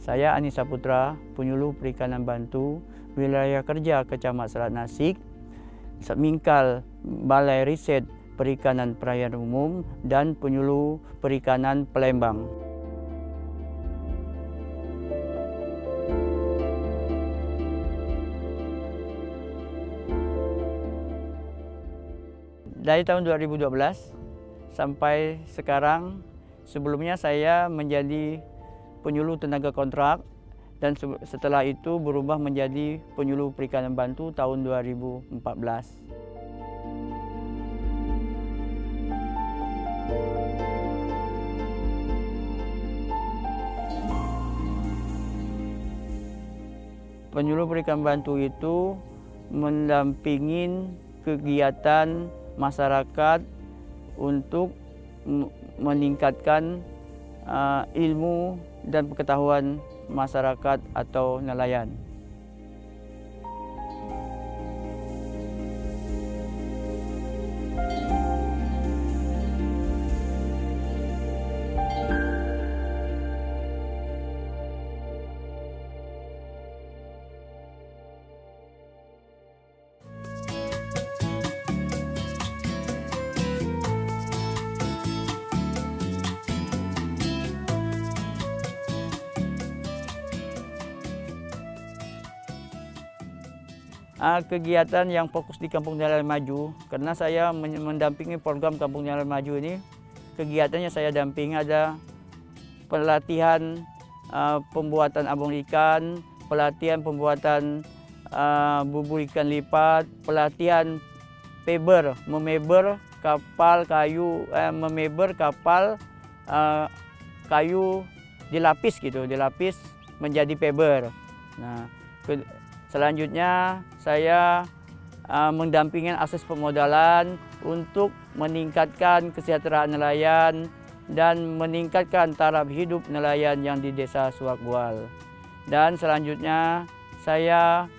Saya Ani Saputra, penyuluh perikanan bantu, wilayah kerja Kecamatan Selat Nasik, Mingkal Balai Riset Perikanan Perairan Umum, dan penyuluh perikanan Palembang. Dari tahun 2012 sampai sekarang, sebelumnya saya menjadi penyuluh tenaga kontrak dan setelah itu berubah menjadi penyuluh perikanan bantu tahun 2014. Penyuluh perikanan bantu itu mendampingi kegiatan masyarakat untuk meningkatkan ilmu dan pengetahuan masyarakat atau nelayan. Kegiatan yang fokus di Kampung Nelayan Maju, karena saya mendampingi program Kampung Nelayan Maju ini, kegiatannya saya dampingi ada pelatihan pembuatan abang ikan, pelatihan pembuatan bubur ikan lipat, pelatihan memeber kapal kayu, memeber kapal kayu dilapis gitu, dilapis menjadi paper. Nah, selanjutnya saya mendampingi akses permodalan untuk meningkatkan kesejahteraan nelayan dan meningkatkan taraf hidup nelayan yang di Desa Suakgual. Dan selanjutnya saya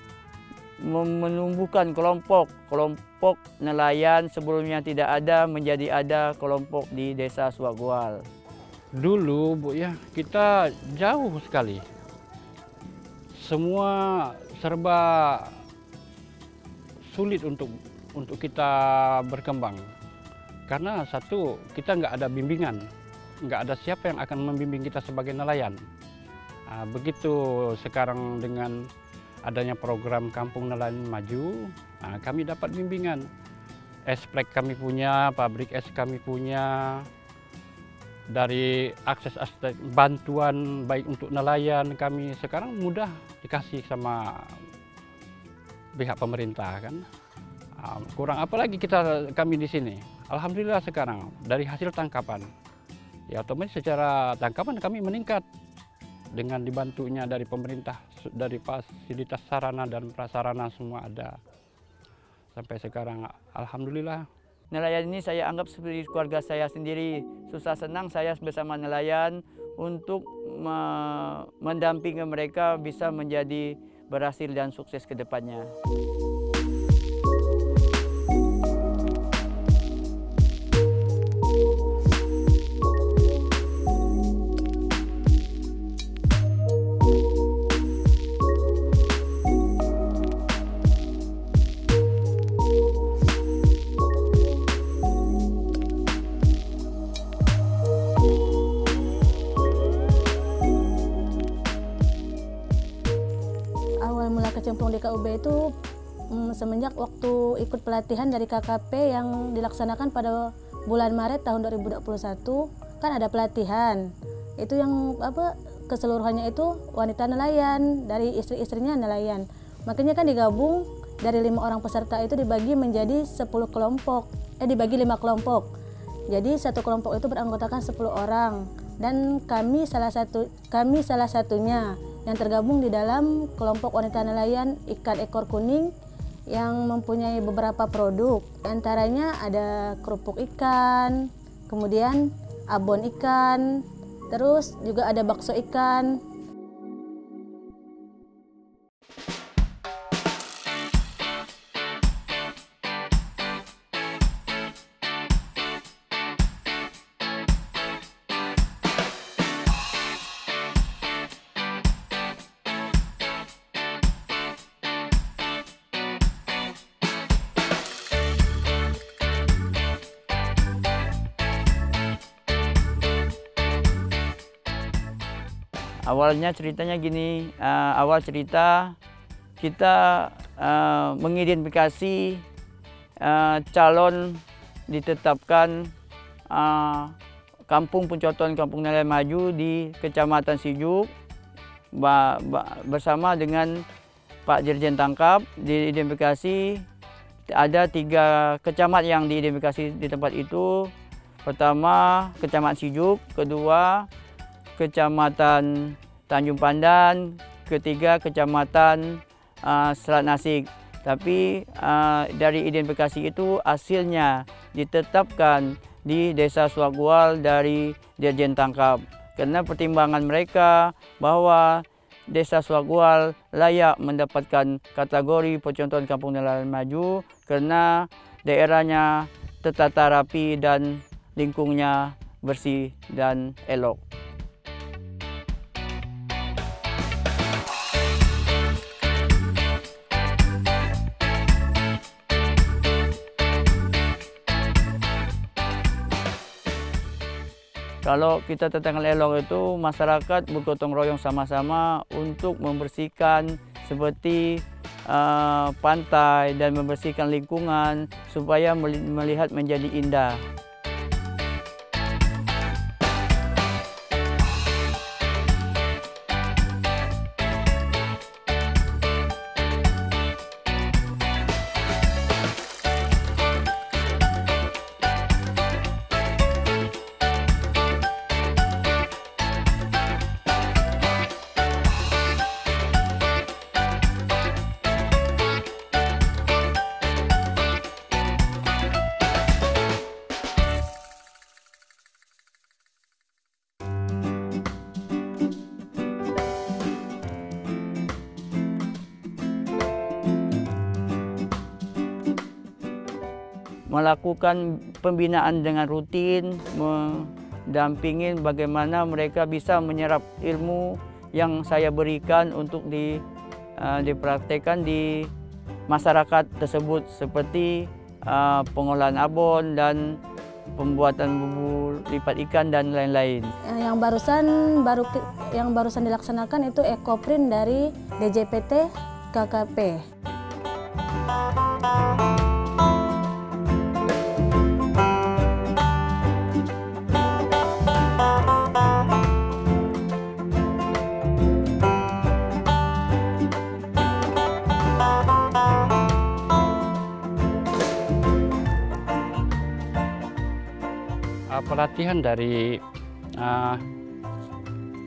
menumbuhkan kelompok nelayan sebelumnya tidak ada menjadi ada kelompok di Desa Suakgual. Dulu Bu ya, kita jauh sekali. Semua serba sulit untuk kita berkembang. Karena satu, kita nggak ada bimbingan, nggak ada siapa yang akan membimbing kita sebagai nelayan. Nah, begitu sekarang dengan adanya program Kampung Nelayan Maju, nah, kami dapat bimbingan. Esplek kami punya, pabrik es kami punya, dari akses bantuan baik untuk nelayan kami sekarang mudah dikasih sama pihak pemerintah kan. Kurang apa lagi kami di sini. Alhamdulillah sekarang dari hasil tangkapan, ya otomatis secara tangkapan kami meningkat dengan dibantunya dari pemerintah, dari fasilitas sarana dan prasarana semua ada. Sampai sekarang alhamdulillah. Nelayan ini saya anggap seperti keluarga saya sendiri. Susah senang saya bersama nelayan untuk mendampingi mereka bisa menjadi berhasil dan sukses ke depannya. Kecemplung di KUB itu semenjak waktu ikut pelatihan dari KKP yang dilaksanakan pada bulan Maret tahun 2021, kan ada pelatihan. Itu yang keseluruhannya itu wanita nelayan, dari istri-istrinya nelayan. Makanya kan digabung dari 5 orang peserta itu dibagi menjadi 10 kelompok, dibagi 5 kelompok. Jadi satu kelompok itu beranggotakan 10 orang dan kami salah satunya yang tergabung di dalam kelompok wanita nelayan ikan ekor kuning yang mempunyai beberapa produk. Antaranya ada kerupuk ikan, kemudian abon ikan, terus juga ada bakso ikan. Awalnya ceritanya gini, awal cerita kita mengidentifikasi calon ditetapkan Kampung Pencontohan Kampung Nelayan Maju di Kecamatan Sijuk bersama dengan Pak Dirjen Tangkap. Diidentifikasi ada 3 kecamatan yang diidentifikasi di tempat itu. Pertama Kecamatan Sijuk, kedua Kecamatan Tanjung Pandan, ketiga Kecamatan Selat Nasik. Tapi dari identifikasi itu hasilnya ditetapkan di Desa Suagual dari Dirjen Tangkap. Karena pertimbangan mereka bahwa Desa Suagual layak mendapatkan kategori Pencontohan Kampung Nelayan Maju karena daerahnya tertata rapi dan lingkungnya bersih dan elok. Kalau kita tentang elok itu masyarakat bergotong royong sama-sama untuk membersihkan seperti pantai dan membersihkan lingkungan supaya melihat menjadi indah. Melakukan pembinaan dengan rutin, mendampingin bagaimana mereka bisa menyerap ilmu yang saya berikan untuk dipraktekkan di masyarakat tersebut seperti pengolahan abon dan pembuatan bumbu lipat ikan dan lain-lain. Yang barusan dilaksanakan itu ekoprint dari DJPT KKP. Pelatihan dari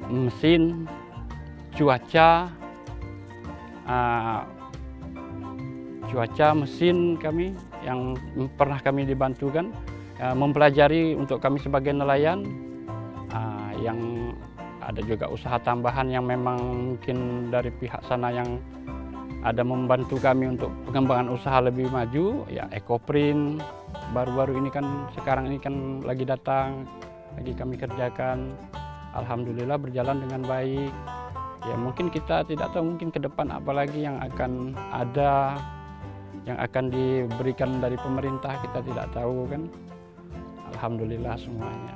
mesin, cuaca, mesin kami yang pernah kami dibantukan, mempelajari untuk kami sebagai nelayan, yang ada juga usaha tambahan yang memang mungkin dari pihak sana yang ada membantu kami untuk pengembangan usaha lebih maju, ya ekoprint. Baru-baru ini kan, sekarang ini kan lagi datang, lagi kami kerjakan. Alhamdulillah berjalan dengan baik. Ya mungkin kita tidak tahu mungkin ke depan apalagi yang akan ada, yang akan diberikan dari pemerintah, kita tidak tahu kan. Alhamdulillah semuanya.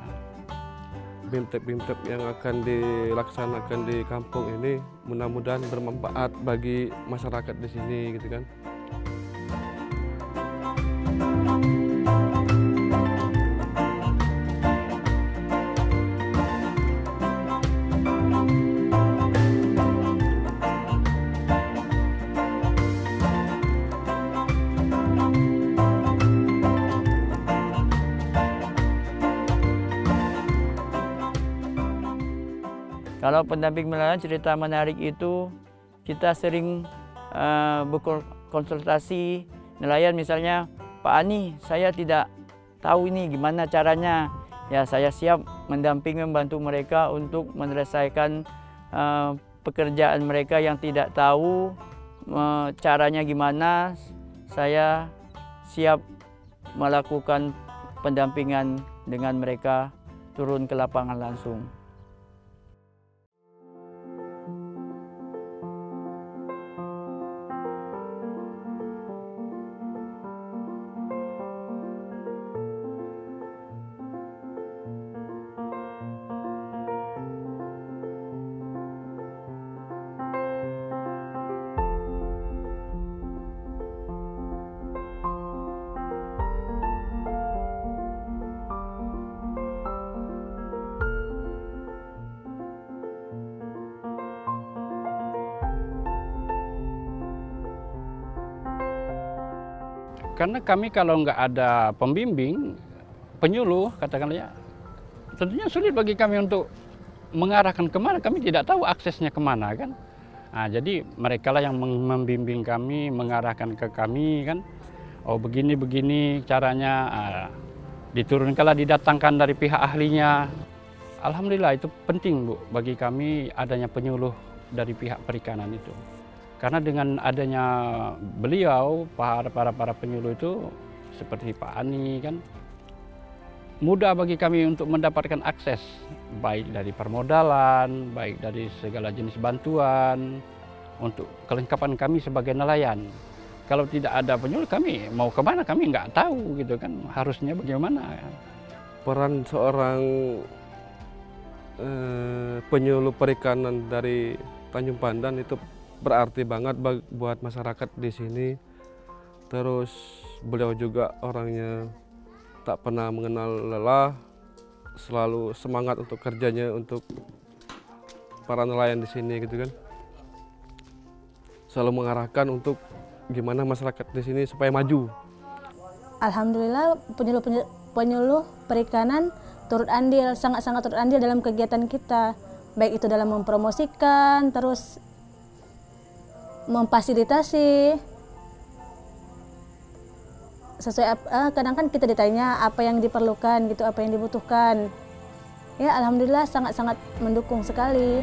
BIMTEK yang akan dilaksanakan di kampung ini mudah-mudahan bermanfaat bagi masyarakat di sini gitu kan. Kalau pendamping nelayan, cerita menarik itu kita sering berkonsultasi nelayan, misalnya Pak Ani, saya tidak tahu ini gimana caranya. Ya saya siap mendampingi, membantu mereka untuk menyelesaikan pekerjaan mereka yang tidak tahu caranya gimana. Saya siap melakukan pendampingan dengan mereka, turun ke lapangan langsung. Karena kami kalau nggak ada pembimbing, penyuluh katakanlah ya, tentunya sulit bagi kami untuk mengarahkan kemana. Kami tidak tahu aksesnya kemana kan. Nah, jadi mereka lah yang membimbing kami, mengarahkan ke kami kan. Oh begini caranya. Diturunkanlah, didatangkan dari pihak ahlinya. Alhamdulillah itu penting Bu bagi kami adanya penyuluh dari pihak perikanan itu. Karena dengan adanya beliau, para penyuluh itu seperti Pak Ani kan, mudah bagi kami untuk mendapatkan akses baik dari permodalan, baik dari segala jenis bantuan untuk kelengkapan kami sebagai nelayan. Kalau tidak ada penyuluh kami mau kemana kami nggak tahu gitu kan, harusnya bagaimana. Peran seorang penyuluh perikanan dari Tanjung Pandan itu berarti banget buat masyarakat di sini. Terus beliau juga orangnya tak pernah mengenal lelah, selalu semangat untuk kerjanya untuk para nelayan di sini gitu kan. Selalu mengarahkan untuk gimana masyarakat di sini supaya maju. Alhamdulillah penyuluh perikanan turut andil, sangat-sangat turut andil dalam kegiatan kita. Baik itu dalam mempromosikan, terus memfasilitasi. Sesuai kadang kan kita ditanya apa yang diperlukan gitu, apa yang dibutuhkan. Ya alhamdulillah sangat-sangat mendukung sekali.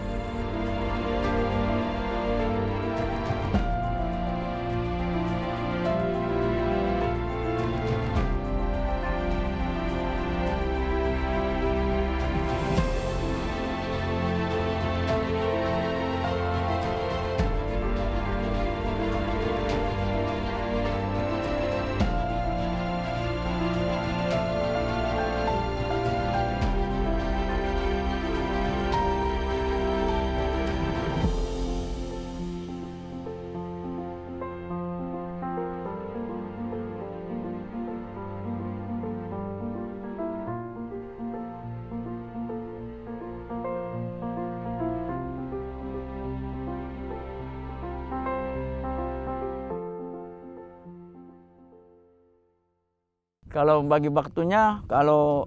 Kalau bagi waktunya, kalau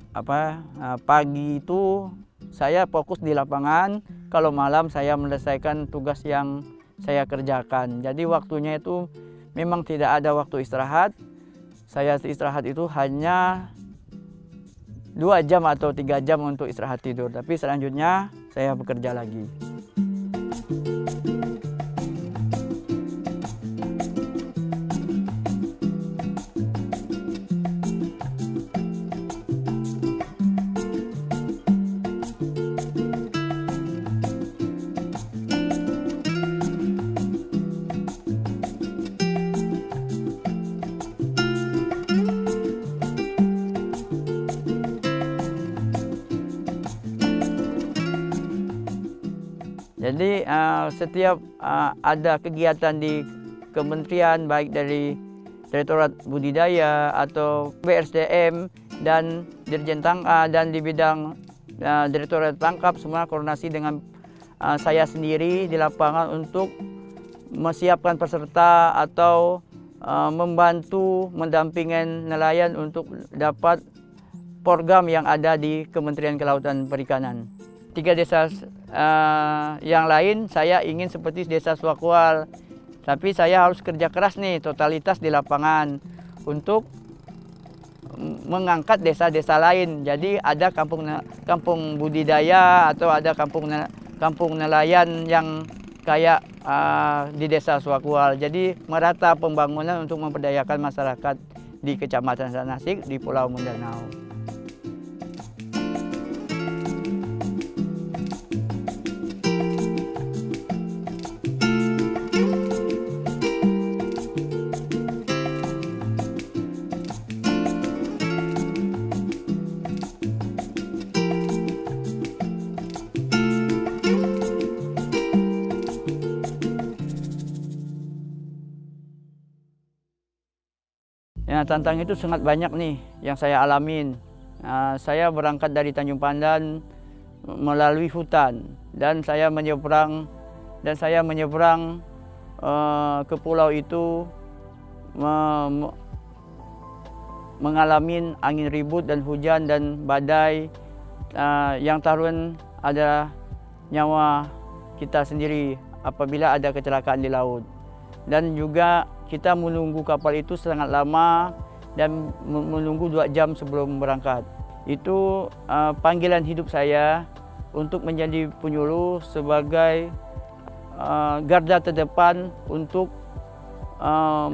pagi itu saya fokus di lapangan, kalau malam saya menyelesaikan tugas yang saya kerjakan. Jadi waktunya itu memang tidak ada waktu istirahat. Saya istirahat itu hanya 2 jam atau 3 jam untuk istirahat tidur. Tapi selanjutnya saya bekerja lagi. Jadi setiap ada kegiatan di kementerian, baik dari Direktorat Budidaya atau BRSDM dan Dirjen Tangkap dan di bidang Direktorat Tangkap, semua koordinasi dengan saya sendiri di lapangan untuk menyiapkan peserta atau membantu mendampingkan nelayan untuk dapat program yang ada di Kementerian Kelautan Perikanan. 3 desa yang lain saya ingin seperti desa Swakwal, tapi saya harus kerja keras nih totalitas di lapangan untuk mengangkat desa-desa lain. Jadi ada kampung budidaya atau ada kampung nelayan yang kayak di desa Swakwal. Jadi merata pembangunan untuk memberdayakan masyarakat di Kecamatan Sanasik di Pulau Mindanao. Ya, tantangan itu sangat banyak nih yang saya alamin. Saya berangkat dari Tanjung Pandan melalui hutan dan saya menyeberang ke pulau itu mengalami angin ribut dan hujan dan badai. Yang taruhan adalah nyawa kita sendiri apabila ada kecelakaan di laut. Dan juga kita menunggu kapal itu sangat lama dan menunggu 2 jam sebelum berangkat. Itu panggilan hidup saya untuk menjadi penyuluh sebagai garda terdepan untuk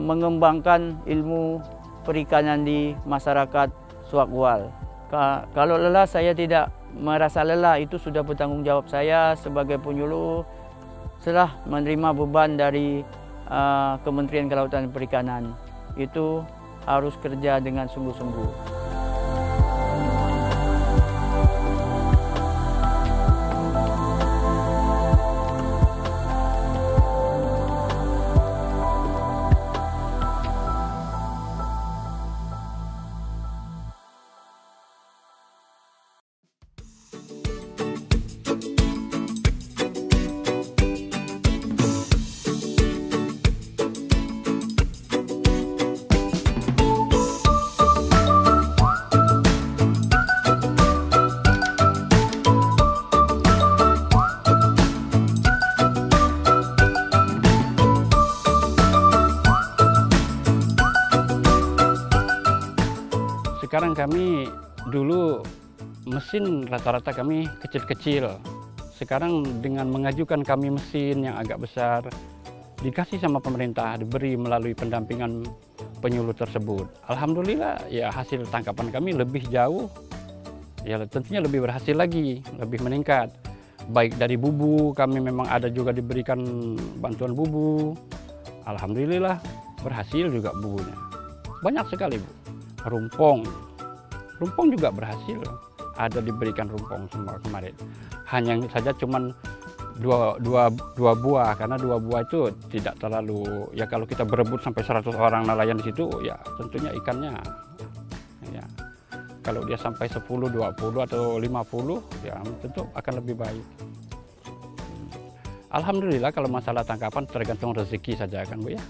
mengembangkan ilmu perikanan di masyarakat Suakwal. Kalau lelah, saya tidak merasa lelah, itu sudah bertanggung jawab saya sebagai penyuluh setelah menerima beban dari Kementerian Kelautan dan Perikanan. Itu harus kerja dengan sungguh-sungguh. Sekarang kami dulu mesin rata-rata kami kecil-kecil. Sekarang dengan mengajukan kami mesin yang agak besar, dikasih sama pemerintah, diberi melalui pendampingan penyuluh tersebut. Alhamdulillah ya hasil tangkapan kami lebih jauh, ya tentunya lebih berhasil lagi, lebih meningkat. Baik dari bubu, kami memang ada juga diberikan bantuan bubu. Alhamdulillah berhasil juga bubunya. Banyak sekali Bu. Rumpong juga berhasil, ada diberikan rumpong semua kemarin. Hanya saja cuman dua buah, karena 2 buah itu tidak terlalu, ya kalau kita berebut sampai 100 orang nelayan di situ, ya tentunya ikannya, ya kalau dia sampai 10, 20 atau 50, ya tentu akan lebih baik. Alhamdulillah kalau masalah tangkapan tergantung rezeki saja kan Bu ya,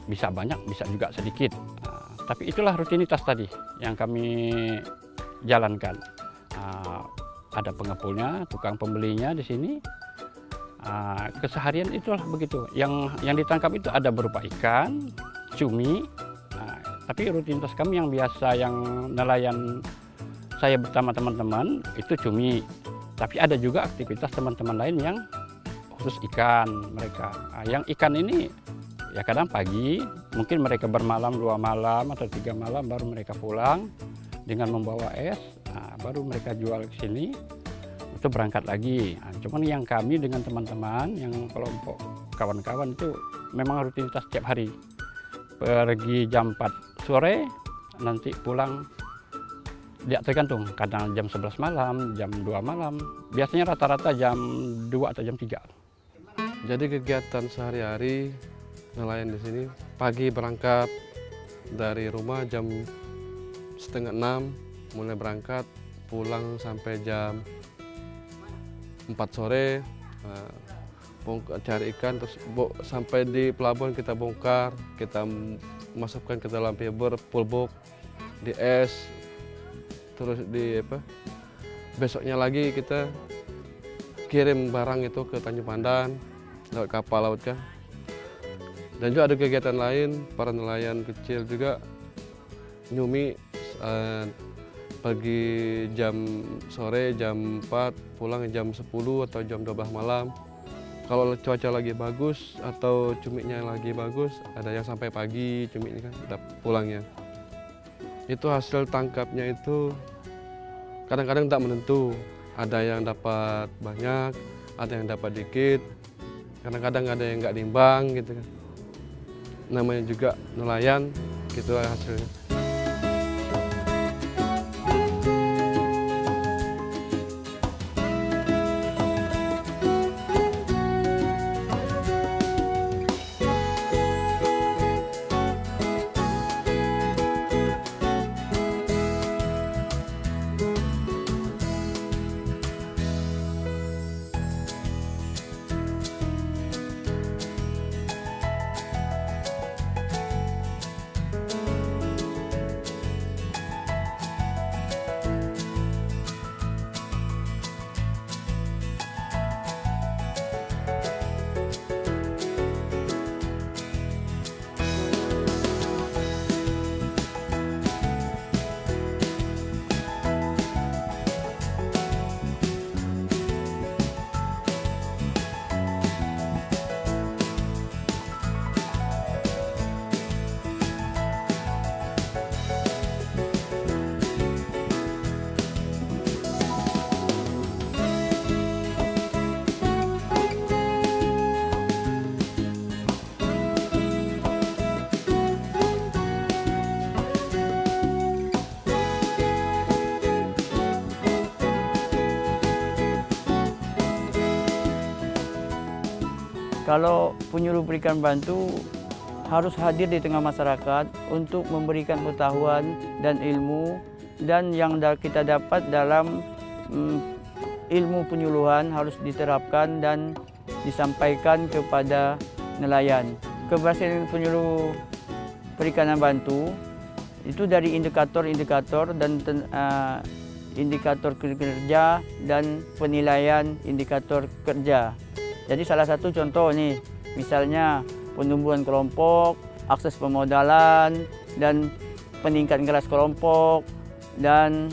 bisa banyak, bisa juga sedikit. Tapi itulah rutinitas tadi yang kami jalankan. Ada pengepulnya, tukang pembelinya di sini. Keseharian itulah begitu. Yang ditangkap itu ada berupa ikan, cumi. Tapi rutinitas kami yang biasa, yang nelayan saya bersama teman-teman itu cumi. Tapi ada juga aktivitas teman-teman lain yang khusus ikan mereka. Yang ikan ini ya kadang pagi, mungkin mereka bermalam 2 malam atau 3 malam baru mereka pulang dengan membawa es, baru mereka jual ke sini, itu berangkat lagi. Cuman yang kami dengan teman-teman, yang kelompok kawan-kawan itu memang rutinitas setiap hari. Pergi jam 4 sore, nanti pulang, dia tergantung, kadang jam 11 malam, jam 2 malam, biasanya rata-rata jam 2 atau jam 3. Jadi kegiatan sehari-hari nelayan di sini, pagi berangkat dari rumah jam 5:30 mulai berangkat, pulang sampai jam 4 sore, cari ikan, terus sampai di pelabuhan kita bongkar, kita masukkan ke dalam fiber, full box, di es, terus besoknya lagi kita kirim barang itu ke Tanjung Pandan lewat kapal laut kan. Dan juga ada kegiatan lain, para nelayan kecil juga nyumi pagi jam sore jam 4, pulang jam 10 atau jam 12 malam. Kalau cuaca lagi bagus atau cuminya lagi bagus, ada yang sampai pagi cumi ini kan pulangnya. Itu hasil tangkapnya itu kadang-kadang tak menentu. Ada yang dapat banyak, ada yang dapat dikit, kadang-kadang ada yang nggak nimbang gitu kan. Namanya juga nelayan, gitu hasilnya. Kalau penyuluh perikanan bantu harus hadir di tengah masyarakat untuk memberikan pengetahuan dan ilmu, dan yang kita dapat dalam ilmu penyuluhan harus diterapkan dan disampaikan kepada nelayan. Keberhasilan penyuluh perikanan bantu itu dari indikator-indikator dan indikator kerja dan penilaian indikator kerja. Jadi salah satu contoh nih, misalnya penumbuhan kelompok, akses pemodalan, dan peningkatan kelas kelompok, dan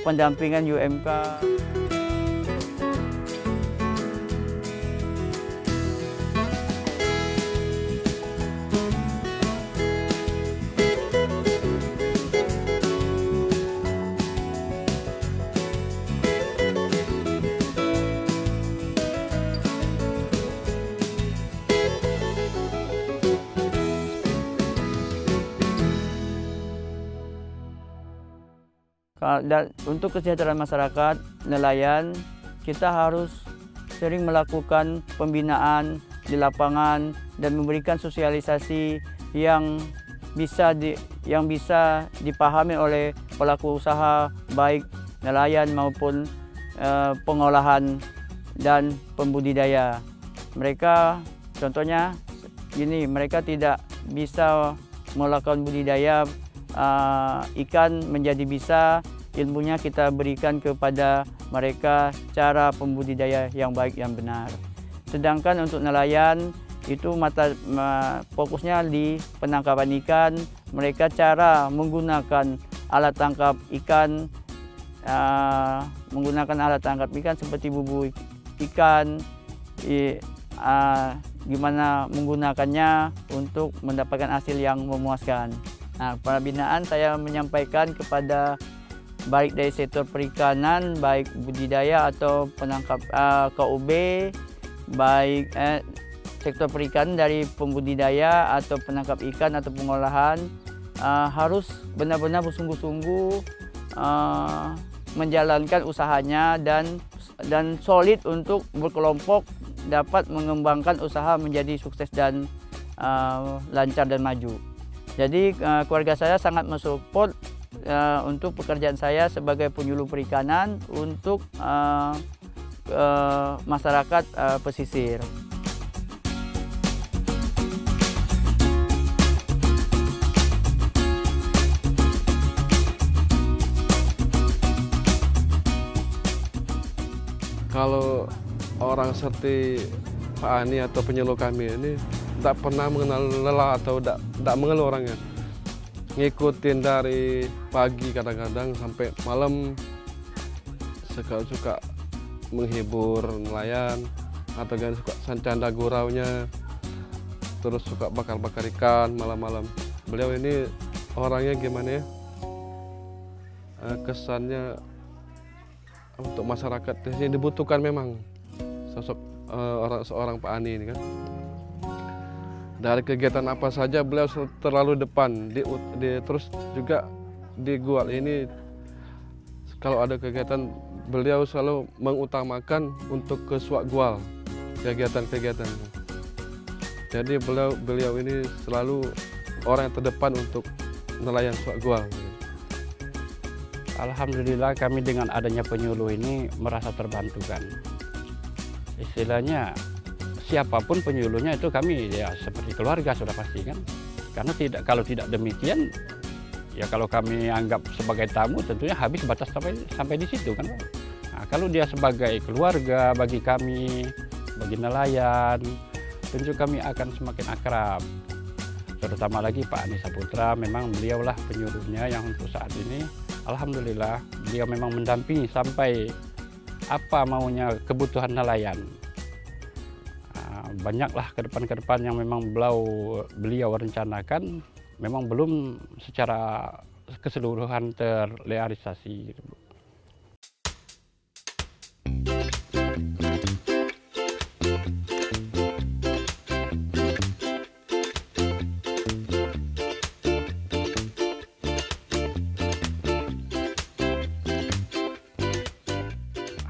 pendampingan UMK. Dan untuk kesejahteraan masyarakat nelayan, kita harus sering melakukan pembinaan di lapangan dan memberikan sosialisasi yang bisa dipahami oleh pelaku usaha, baik nelayan maupun pengolahan dan pembudidaya. Mereka contohnya gini, mereka tidak bisa melakukan budidaya ikan menjadi bisa, ilmunya kita berikan kepada mereka cara pembudidaya yang baik, yang benar. Sedangkan untuk nelayan itu fokusnya di penangkapan ikan, mereka cara menggunakan alat tangkap ikan, seperti bubu ikan, gimana menggunakannya untuk mendapatkan hasil yang memuaskan. Nah, pembinaan saya menyampaikan kepada baik dari sektor perikanan, baik budidaya atau penangkap KUB, baik sektor perikanan dari pembudidaya atau penangkap ikan atau pengolahan, harus benar-benar bersungguh-sungguh menjalankan usahanya dan solid untuk berkelompok dapat mengembangkan usaha menjadi sukses dan lancar dan maju. Jadi keluarga saya sangat mensupport untuk pekerjaan saya sebagai penyuluh perikanan untuk masyarakat pesisir. Kalau orang seperti Pak Ani atau penyuluh kami ini tidak pernah mengenal lelah atau tidak mengeluh orangnya. Ngikutin dari pagi kadang-kadang sampai malam, suka menghibur nelayan atau kan suka canda guraunya, terus suka bakar-bakar ikan malam-malam. Beliau ini orangnya gimana ya, kesannya untuk masyarakat di sini dibutuhkan memang sosok seorang Pak Ani ini kan. Dari kegiatan apa saja beliau terlalu depan, terus juga di Gual ini kalau ada kegiatan beliau selalu mengutamakan untuk ke Suak Gual kegiatan-kegiatan. Jadi beliau ini selalu orang yang terdepan untuk nelayan Suak Gual. Alhamdulillah kami dengan adanya penyuluh ini merasa terbantukan. Istilahnya siapapun penyuluhnya itu kami ya seperti keluarga sudah pasti kan. Karena kalau tidak demikian ya kalau kami anggap sebagai tamu tentunya habis batas sampai di situ kan. Nah, kalau dia sebagai keluarga bagi kami, bagi nelayan, tentu kami akan semakin akrab. Terutama lagi Pak Ani Saputra, memang beliaulah penyuluhnya yang untuk saat ini alhamdulillah beliau memang mendampingi sampai apa maunya kebutuhan nelayan. Banyaklah ke depan yang memang beliau rencanakan memang belum secara keseluruhan terrealisasi.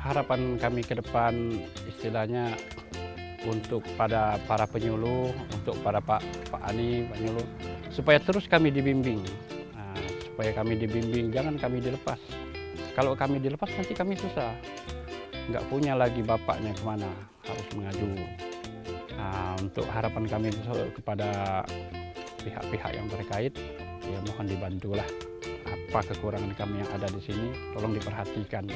Harapan kami ke depan istilahnya untuk pada para penyuluh, untuk para Pak Ani, penyuluh, supaya terus kami dibimbing. Supaya kami dibimbing, jangan kami dilepas. Kalau kami dilepas nanti kami susah. Nggak punya lagi bapaknya kemana, harus mengaju. Untuk harapan kami kepada pihak-pihak yang terkait, ya mohon dibantulah. Apa kekurangan kami yang ada di sini, tolong diperhatikan.